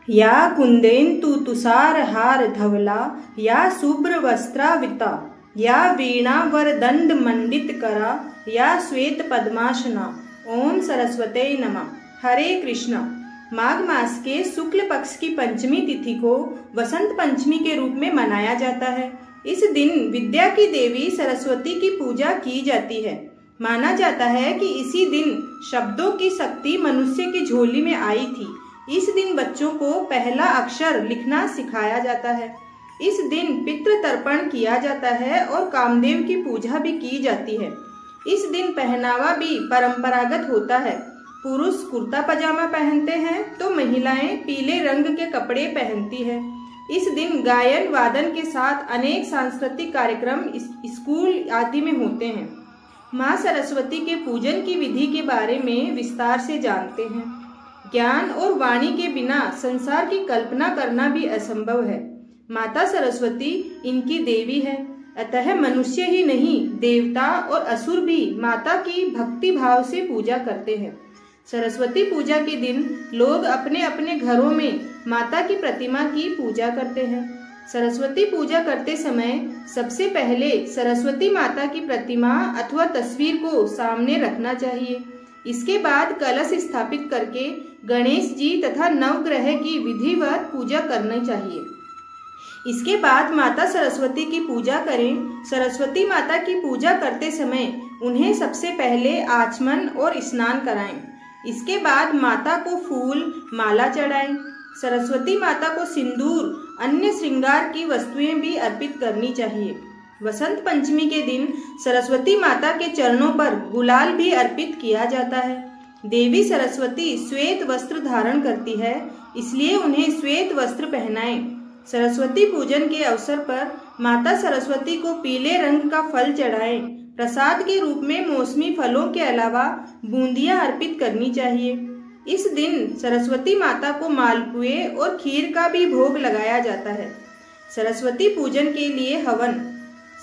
या कुंदेन्तु तुषारहार धवला या शुभ्र वस्त्रावृता या वीणा वरदंड मंडित करा या श्वेत पद्मासना। ओम सरस्वते नमः। हरे कृष्ण। माघ मास के शुक्ल पक्ष की पंचमी तिथि को वसंत पंचमी के रूप में मनाया जाता है। इस दिन विद्या की देवी सरस्वती की पूजा की जाती है। माना जाता है कि इसी दिन शब्दों की शक्ति मनुष्य की झोली में आई थी। इस दिन बच्चों को पहला अक्षर लिखना सिखाया जाता है। इस दिन पितृ तर्पण किया जाता है और कामदेव की पूजा भी की जाती है। इस दिन पहनावा भी परंपरागत होता है। पुरुष कुर्ता पजामा पहनते हैं तो महिलाएं पीले रंग के कपड़े पहनती है। इस दिन गायन वादन के साथ अनेक सांस्कृतिक कार्यक्रम स्कूल आदि में होते हैं। माँ सरस्वती के पूजन की विधि के बारे में विस्तार से जानते हैं। ज्ञान और वाणी के बिना संसार की कल्पना करना भी असंभव है। माता सरस्वती इनकी देवी है, अतः मनुष्य ही नहीं देवता और असुर भी माता की भक्ति भाव से पूजा करते हैं। सरस्वती पूजा के दिन लोग अपने अपने घरों में माता की प्रतिमा की पूजा करते हैं। सरस्वती पूजा करते समय सबसे पहले सरस्वती माता की प्रतिमा अथवा तस्वीर को सामने रखना चाहिए। इसके बाद कलश स्थापित करके गणेश जी तथा नवग्रह की विधिवत पूजा करनी चाहिए। इसके बाद माता सरस्वती की पूजा करें। सरस्वती माता की पूजा करते समय उन्हें सबसे पहले आचमन और स्नान कराएं। इसके बाद माता को फूल माला चढ़ाएं। सरस्वती माता को सिंदूर अन्य श्रृंगार की वस्तुएं भी अर्पित करनी चाहिए। वसंत पंचमी के दिन सरस्वती माता के चरणों पर गुलाल भी अर्पित किया जाता है। देवी सरस्वती श्वेत वस्त्र धारण करती है, इसलिए उन्हें श्वेत वस्त्र पहनाएं। सरस्वती पूजन के अवसर पर माता सरस्वती को पीले रंग का फल चढ़ाएं। प्रसाद के रूप में मौसमी फलों के अलावा बूंदियां अर्पित करनी चाहिए। इस दिन सरस्वती माता को मालपुए और खीर का भी भोग लगाया जाता है। सरस्वती पूजन के लिए हवन।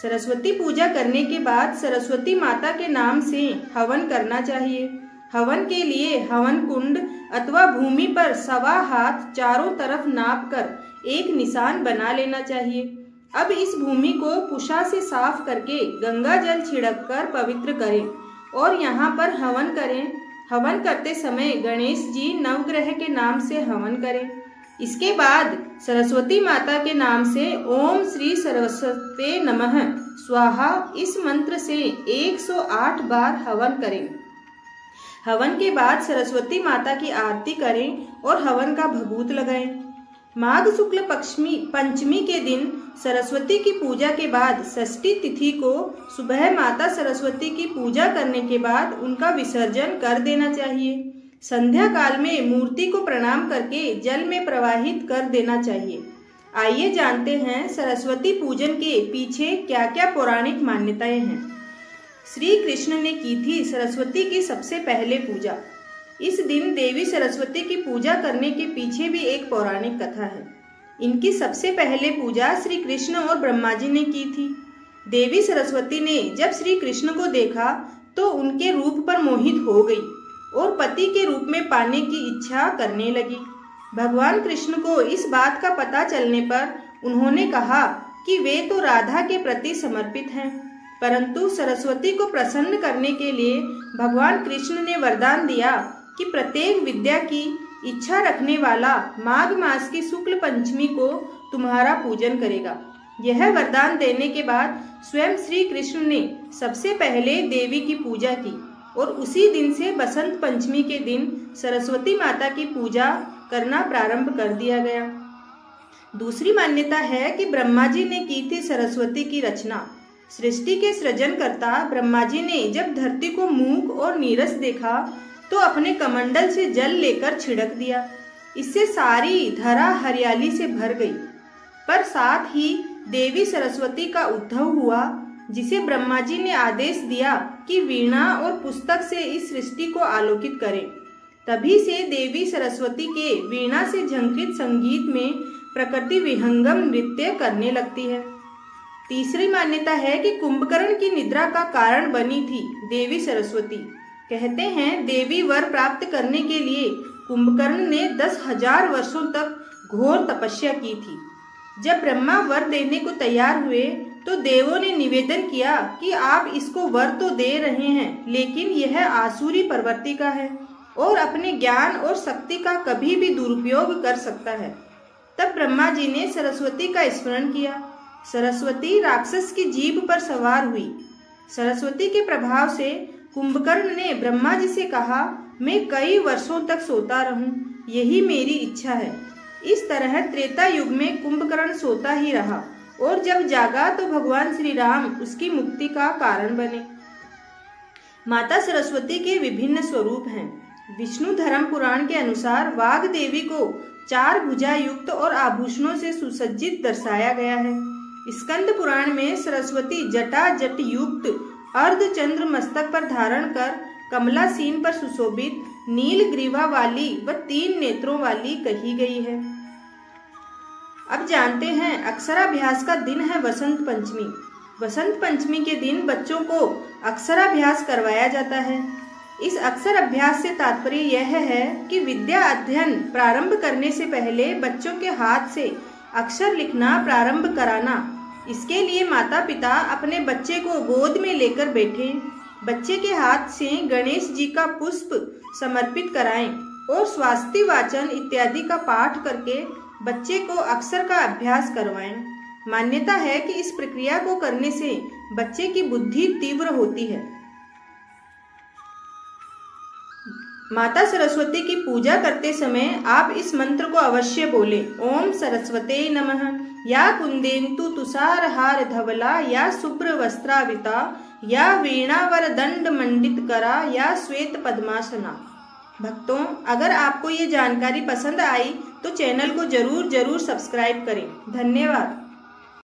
सरस्वती पूजा करने के बाद सरस्वती माता के नाम से हवन करना चाहिए। हवन के लिए हवन कुंड अथवा भूमि पर 1.25 हाथ चारों तरफ नाप कर एक निशान बना लेना चाहिए। अब इस भूमि को कुशा से साफ करके गंगा जल छिड़क कर पवित्र करें और यहाँ पर हवन करें। हवन करते समय गणेश जी नवग्रह के नाम से हवन करें। इसके बाद सरस्वती माता के नाम से ओम श्री सरस्वते नमः स्वाहा इस मंत्र से 108 बार हवन करें। हवन के बाद सरस्वती माता की आरती करें और हवन का भभूत लगाएं। माघ शुक्ल पंचमी के दिन सरस्वती की पूजा के बाद षष्ठी तिथि को सुबह माता सरस्वती की पूजा करने के बाद उनका विसर्जन कर देना चाहिए। संध्या काल में मूर्ति को प्रणाम करके जल में प्रवाहित कर देना चाहिए। आइए जानते हैं सरस्वती पूजन के पीछे क्या क्या पौराणिक मान्यताएं हैं। श्री कृष्ण ने की थी सरस्वती की सबसे पहले पूजा। इस दिन देवी सरस्वती की पूजा करने के पीछे भी एक पौराणिक कथा है। इनकी सबसे पहले पूजा श्री कृष्ण और ब्रह्मा जी ने की थी। देवी सरस्वती ने जब श्री कृष्ण को देखा तो उनके रूप पर मोहित हो गई और पति के रूप में पाने की इच्छा करने लगी। भगवान कृष्ण को इस बात का पता चलने पर उन्होंने कहा कि वे तो राधा के प्रति समर्पित हैं, परंतु सरस्वती को प्रसन्न करने के लिए भगवान कृष्ण ने वरदान दिया कि प्रत्येक विद्या की इच्छा रखने वाला माघ मास की शुक्ल पंचमी को तुम्हारा पूजन करेगा। यह वरदान देने के बाद स्वयं श्री कृष्ण ने सबसे पहले देवी की पूजा की और उसी दिन से बसंत पंचमी के दिन सरस्वती माता की पूजा करना प्रारंभ कर दिया गया। दूसरी मान्यता है कि ब्रह्मा जी ने की थी सरस्वती की रचना। सृष्टि के सृजनकर्ता ब्रह्मा जी ने जब धरती को मूक और नीरस देखा तो अपने कमंडल से जल लेकर छिड़क दिया। इससे सारी धरा हरियाली से भर गई। पर साथ ही देवी सरस्वती का उद्भव हुआ, जिसे ब्रह्मा जी ने आदेश दिया कि वीणा और पुस्तक से इस सृष्टि को आलोकित करें। तभी से देवी सरस्वती के वीणा से झंकृत संगीत में प्रकृति विहंगम नृत्य करने लगती है। तीसरी मान्यता है कि कुंभकर्ण की निद्रा का कारण बनी थी देवी सरस्वती। कहते हैं देवी वर प्राप्त करने के लिए कुंभकर्ण ने 10,000 वर्षों तक घोर तपस्या की थी। जब ब्रह्मा वर देने को तैयार हुए तो देवों ने निवेदन किया कि आप इसको वर तो दे रहे हैं, लेकिन यह आसुरी प्रवृत्ति का है और अपने ज्ञान और शक्ति का कभी भी दुरुपयोग कर सकता है। तब ब्रह्मा जी ने सरस्वती का स्मरण किया। सरस्वती राक्षस की जीभ पर सवार हुई। सरस्वती के प्रभाव से कुंभकर्ण ने ब्रह्मा जी से कहा, मैं कई वर्षों तक सोता रहूं, यही मेरी इच्छा है। इस तरह त्रेता युग में कुंभकर्ण सोता ही रहा और जब जागा तो भगवान श्री राम उसकी मुक्ति का कारण बने। माता सरस्वती के विभिन्न स्वरूप हैं। विष्णु धर्म पुराण के अनुसार वाग देवी को 4 भुजा युक्त और आभूषणों से सुसज्जित दर्शाया गया है। स्कंद पुराण में सरस्वती जटा जट युक्त अर्धचंद्र मस्तक पर धारण कर कमलासीन पर सुशोभित नील ग्रीवा वाली व 3 नेत्रों वाली कही गई है। अब जानते हैं अक्षराभ्यास का दिन है वसंत पंचमी। वसंत पंचमी के दिन बच्चों को अक्षराभ्यास करवाया जाता है। इस अक्षर अभ्यास से तात्पर्य यह है कि विद्या अध्ययन प्रारंभ करने से पहले बच्चों के हाथ से अक्षर लिखना प्रारंभ कराना। इसके लिए माता पिता अपने बच्चे को गोद में लेकर बैठें, बच्चे के हाथ से गणेश जी का पुष्प समर्पित कराएं और स्वास्ति वाचन इत्यादि का पाठ करके बच्चे को अक्षर का अभ्यास करवाएं। मान्यता है कि इस प्रक्रिया को करने से बच्चे की बुद्धि तीव्र होती है। माता सरस्वती की पूजा करते समय आप इस मंत्र को अवश्य बोलें। ओम सरस्वते नमः। या कुंदेन्तु तुषारहार धवला या शुभ्र वस्त्राविता या वीणावर दंड मंडित करा या श्वेत पद्मासना। भक्तों, अगर आपको ये जानकारी पसंद आई तो चैनल को जरूर सब्सक्राइब करें। धन्यवाद।